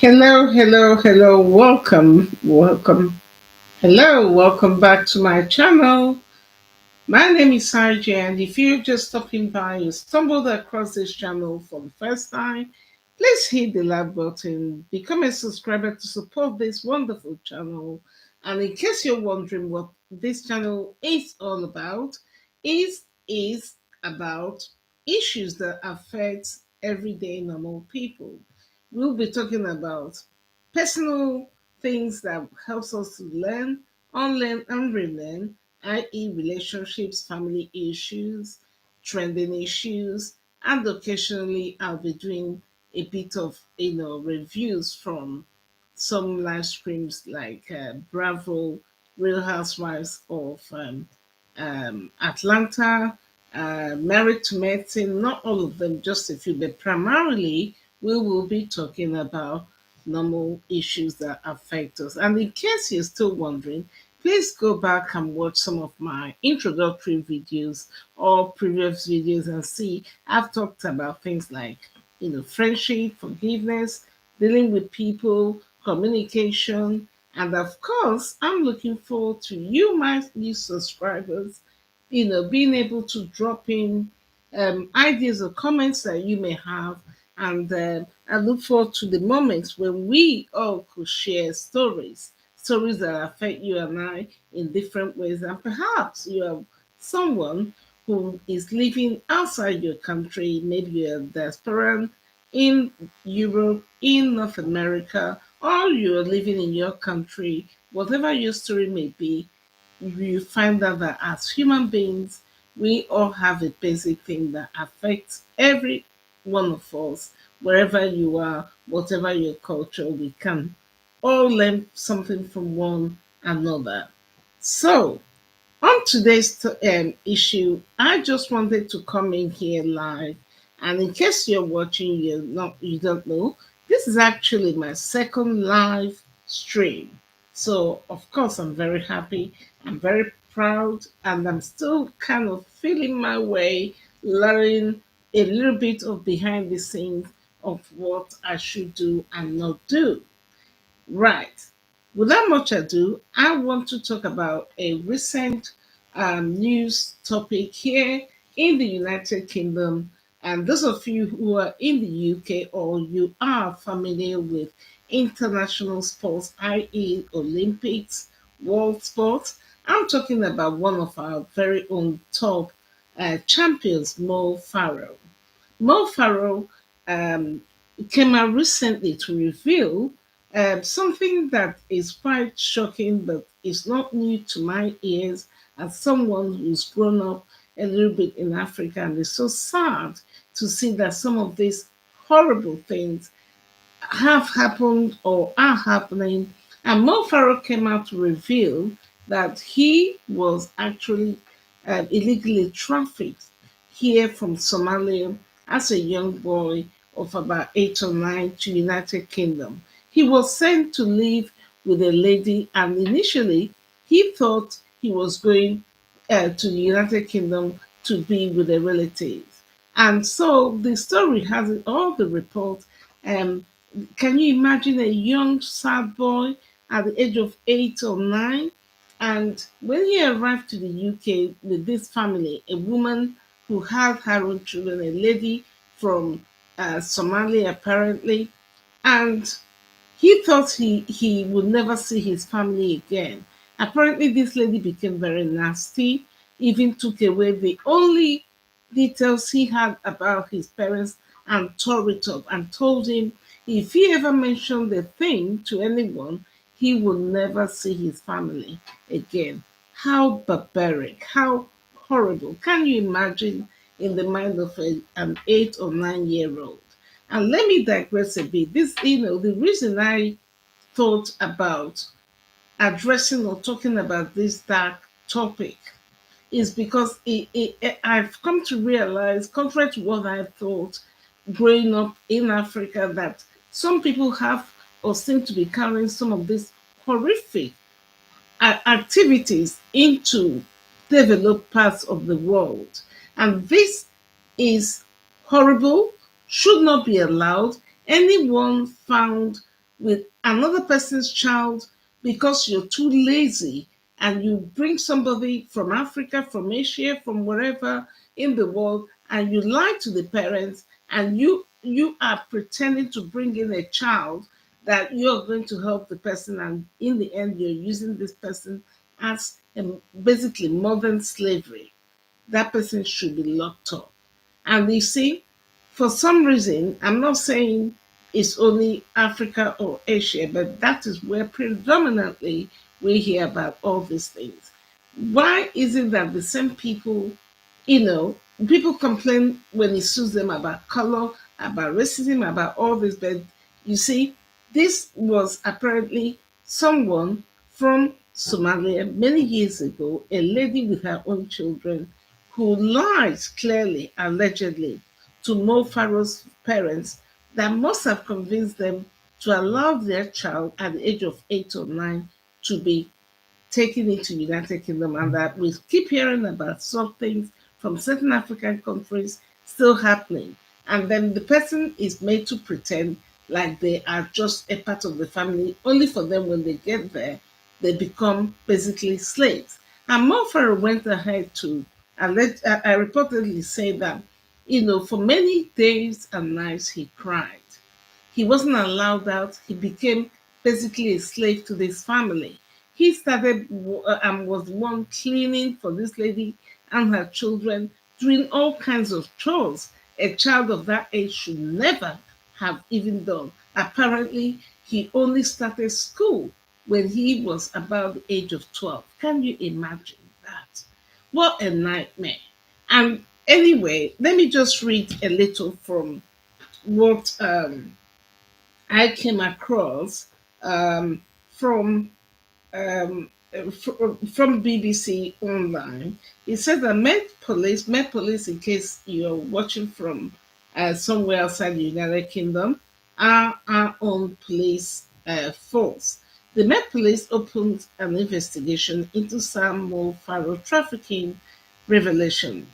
Hello, hello, hello. Welcome. Hello, welcome back to my channel. My name is Sarge, and if you're just stopping by, you stumbled across this channel for the first time, please hit the like button, become a subscriber to support this wonderful channel. And in case you're wondering what this channel is all about, is about issues that affect everyday normal people. We'll be talking about personal things that helps us to learn, unlearn, and relearn, i.e., relationships, family issues, trending issues, and occasionally I'll be doing a bit of reviews from some live streams like Bravo, Real Housewives of Atlanta, Married to Medicine. Not all of them, just a few, but primarily we will be talking about normal issues that affect us. And in case you're still wondering, please go back and watch some of my introductory videos or previous videos and see I've talked about things like, friendship, forgiveness, dealing with people, communication, and of course, I'm looking forward to you, my new subscribers, being able to drop in ideas or comments that you may have. And I look forward to the moments when we all could share stories that affect you and I in different ways. And perhaps you are someone who is living outside your country, maybe you're a diaspora in Europe, in North America, or you're living in your country, whatever your story may be, you find out that as human beings, we all have a basic thing that affects every one of us, wherever you are, whatever your culture, we can all learn something from one another. So, on today's issue, I just wanted to come in here live, and in case you're watching, you don't know, this is actually my second live stream. So of course, I'm very happy. I'm very proud, and I'm still kind of feeling my way, learning a little bit of behind the scenes of what I should do and not do. Right. Without much ado, I want to talk about a recent news topic here in the United Kingdom. And those of you who are in the UK or you are familiar with international sports, i.e., Olympics, world sports, I'm talking about one of our very own top champions, Mo Farah. Mo Farah um, came out recently to reveal something that is quite shocking, but is not new to my ears as someone who's grown up a little bit in Africa. And it's so sad to see that some of these horrible things have happened or are happening. And Mo Farah came out to reveal that he was actually illegally trafficked here from Somalia as a young boy of about 8 or 9 to United Kingdom. He was sent to live with a lady, and initially he thought he was going to the United Kingdom to be with a relative. And so the story has it, all the reports. Um, can you imagine a young sad boy at the age of 8 or 9? And when he arrived to the UK with this family, a woman who had her own children, a lady from Somalia apparently, and he thought he would never see his family again. Apparently, this lady became very nasty, even took away the only details he had about his parents and tore it up and told him if he ever mentioned the thing to anyone, he would never see his family again. How barbaric, how horrible. Can you imagine in the mind of an 8 or 9 year old? And let me digress a bit. The reason I thought about addressing or talking about this dark topic is because I've come to realize, contrary to what I thought growing up in Africa, that some people have or seem to be carrying some of these horrific activities into developed parts of the world. And this is horrible, should not be allowed. Anyone found with another person's child because you're too lazy, and you bring somebody from Africa, from Asia, from wherever in the world, and you lie to the parents, and you are pretending to bring in a child that you're going to help the person, and in the end you're using this person as basically modern slavery. That person should be locked up. And you see, for some reason, I'm not saying it's only Africa or Asia, but that is where predominantly we hear about all these things. Why is it that the same people, you know, people complain when it suits them about color, about racism, about all this, but you see, this was apparently someone from Somalia many years ago, a lady with her own children who lied clearly, allegedly, to Mo Farah's parents that must have convinced them to allow their child at the age of 8 or 9 to be taken into United Kingdom, and that we keep hearing about some things from certain African countries still happening. And then the person is made to pretend like they are just a part of the family, only for them when they get there, they become basically slaves. And Mo Farah went ahead to I reportedly say that, for many days and nights he cried. He wasn't allowed out. He became basically a slave to this family. He started and was one cleaning for this lady and her children, doing all kinds of chores a child of that age should never have even done. Apparently, he only started school when he was about the age of 12. Can you imagine that? What a nightmare. And anyway, let me just read a little from what I came across um, from from BBC Online. It says that Met Police, in case you're watching from somewhere outside the United Kingdom, are our own police force. The Met Police opened an investigation into Sir Mo Farah trafficking revelation.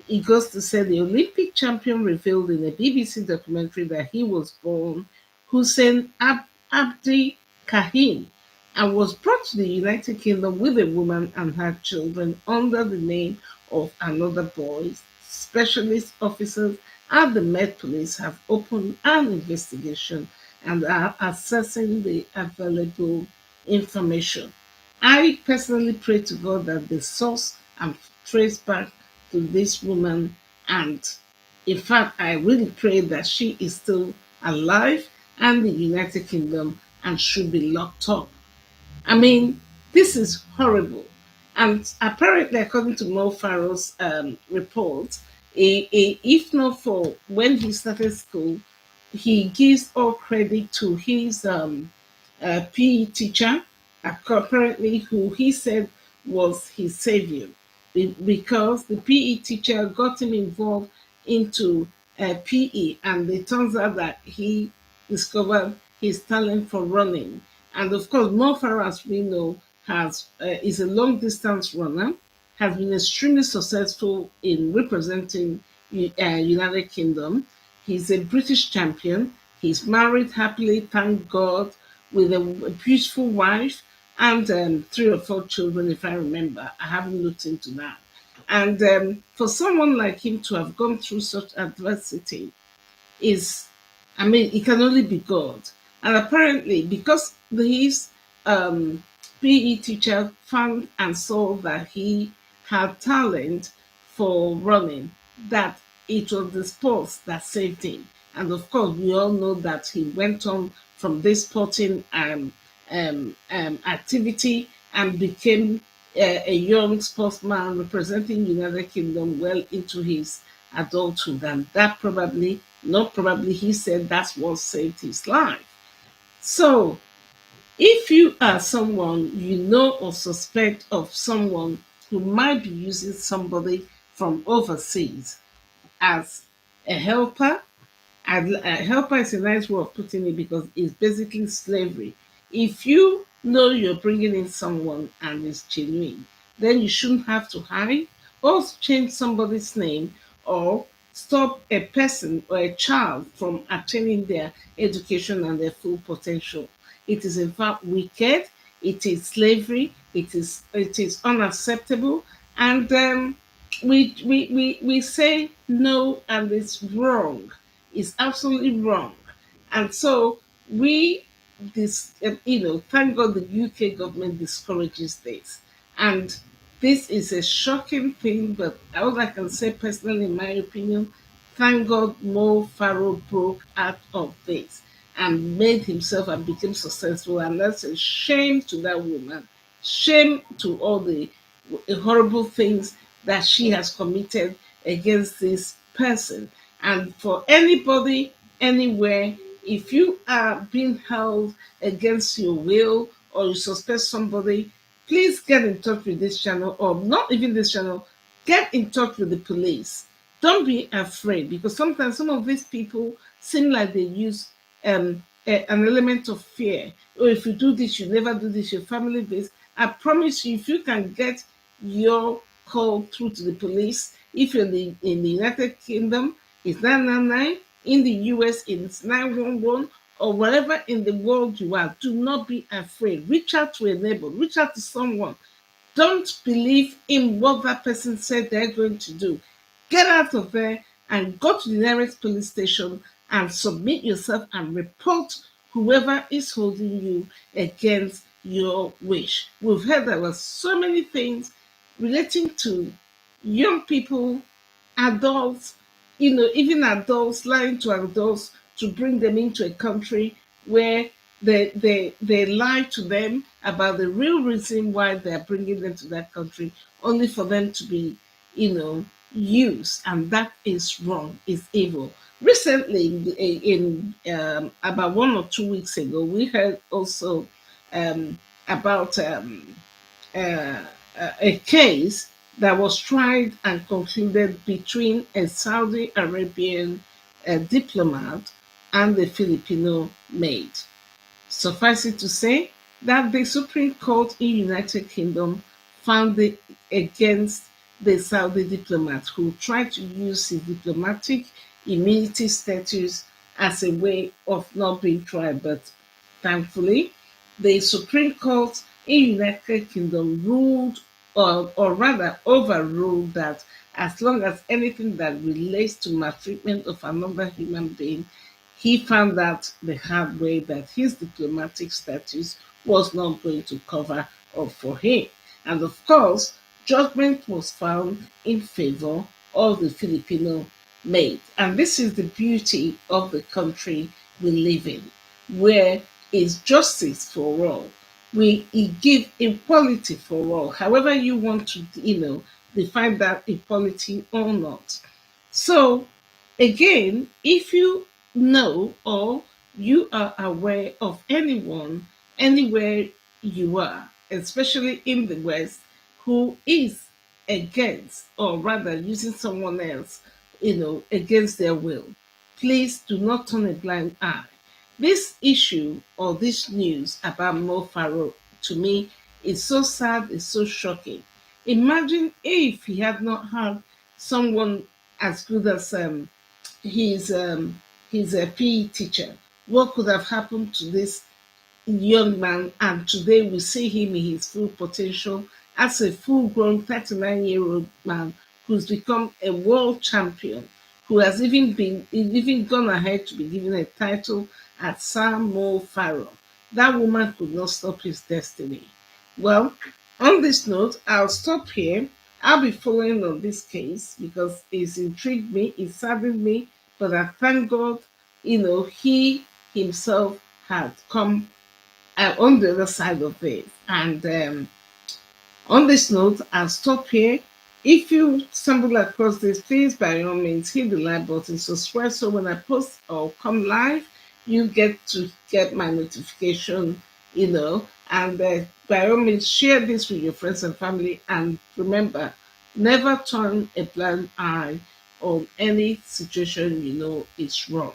It goes to say the Olympic champion revealed in a BBC documentary that he was born Hussein Abdi Kahin and was brought to the United Kingdom with a woman and her children under the name of another boy. Specialist officers at the Met Police have opened an investigation and are assessing the available information. I personally pray to God that the source and trace back to this woman, and in fact, I really pray that she is still alive and the United Kingdom and should be locked up. I mean, this is horrible. And apparently, according to Mo Farah's report, if not for when he started school, he gives all credit to his PE teacher, apparently, who he said was his savior, because the PE teacher got him involved into PE, and it turns out that he discovered his talent for running. And of course, Mo Farah, as we know, has is a long distance runner, has been extremely successful in representing United Kingdom. He's a British champion. He's married happily, thank God, with a beautiful wife and 3 or 4 children, if I remember. I haven't looked into that. And for someone like him to have gone through such adversity is, I mean, it can only be God. And apparently, because his um, PE teacher found and saw that he had talent for running, that it was the sports that saved him. And of course, we all know that he went on from this sporting activity and became a young sportsman representing United Kingdom well into his adulthood. And that probably, not probably, he said that's what saved his life. So if you are someone you know or suspect of someone who might be using somebody from overseas as a helper, and a helper is a nice way of putting it because it's basically slavery. If you know you're bringing in someone and it's genuine, then you shouldn't have to hide or change somebody's name or stop a person or a child from attaining their education and their full potential. It is in fact wicked. It is slavery. It is unacceptable, and we say no, and it's wrong. It's absolutely wrong, and so we thank God the UK government discourages this, and this is a shocking thing, but all I can say personally, in my opinion, thank God Mo Farah broke out of this and made himself and became successful. And that's a shame to that woman. Shame to all the horrible things that she has committed against this person. And for anybody, anywhere, if you are being held against your will or you suspect somebody, please get in touch with this channel, or not even this channel, get in touch with the police. Don't be afraid, because sometimes some of these people seem like they use an element of fear. Oh, if you do this, you never do this, your family based. I promise you, if you can get your call through to the police, if you're in the United Kingdom, it's 999, in the US, it's 911, or wherever in the world you are, do not be afraid. Reach out to a neighbor, reach out to someone. Don't believe in what that person said they're going to do. Get out of there and go to the nearest police station and submit yourself and report whoever is holding you against your wish. We've heard there were so many things relating to young people, adults, even adults lying to adults to bring them into a country where they lie to them about the real reason why they're bringing them to that country, only for them to be, used. And that is wrong, is evil. Recently, in about 1 or 2 weeks ago, we heard also about uh, a case that was tried and concluded between a Saudi Arabian diplomat and the Filipino maid. Suffice it to say that the Supreme Court in United Kingdom found it against the Saudi diplomat who tried to use his diplomatic immunity status as a way of not being tried. But thankfully, the Supreme Court in United Kingdom ruled, or rather overruled, that as long as anything that relates to maltreatment of another human being, he found out the hard way that his diplomatic status was not going to cover up for him. And of course, judgment was found in favor of the Filipino maid. And this is the beauty of the country we live in, where is justice for all. We give equality for all, however you want to, define that equality or not. So again, if you know or you are aware of anyone anywhere you are, especially in the West, who is against, or rather using someone else, against their will, please do not turn a blind eye. This issue or this news about Mo Farah, to me, is so sad, it's so shocking. Imagine if he had not had someone as good as his a PE teacher. What could have happened to this young man? And today we see him in his full potential as a full-grown 39-year-old man who's become a world champion, who has even gone ahead to be given a title at Sir Mo Farah. That woman could not stop his destiny. Well, on this note, I'll stop here. I'll be following on this case because it's intrigued me, it saddened me, but I thank God, he himself had come on the other side of it. And on this note, I'll stop here. If you stumble across this, please by all means hit the like button, subscribe, so when I post or come live, you get to get my notification, and by all means share this with your friends and family. And remember, never turn a blind eye on any situation is wrong.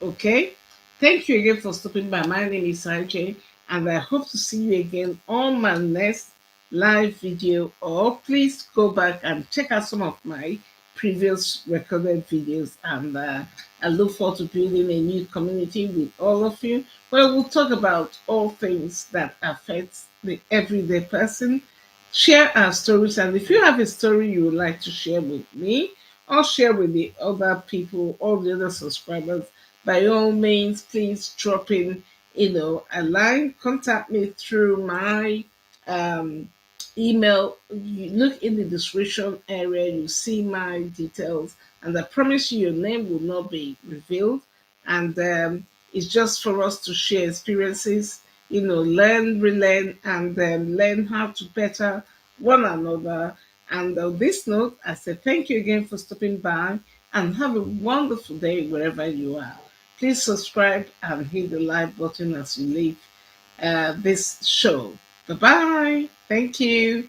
Okay? Thank you again for stopping by. My name is IJ, and I hope to see you again on my next live video, or please go back and check out some of my previous recorded videos. And I look forward to building a new community with all of you, where we'll talk about all things that affect the everyday person, share our stories. And if you have a story you would like to share with me or share with the other people, all the other subscribers, by all means, please drop in, a line. Contact me through my um, email. You look in the description area, you see my details, and I promise you, your name will not be revealed. And it's just for us to share experiences, learn, relearn, and learn how to better one another. And on this note, I say thank you again for stopping by and have a wonderful day wherever you are. Please subscribe and hit the like button as you leave this show. Bye bye. Thank you.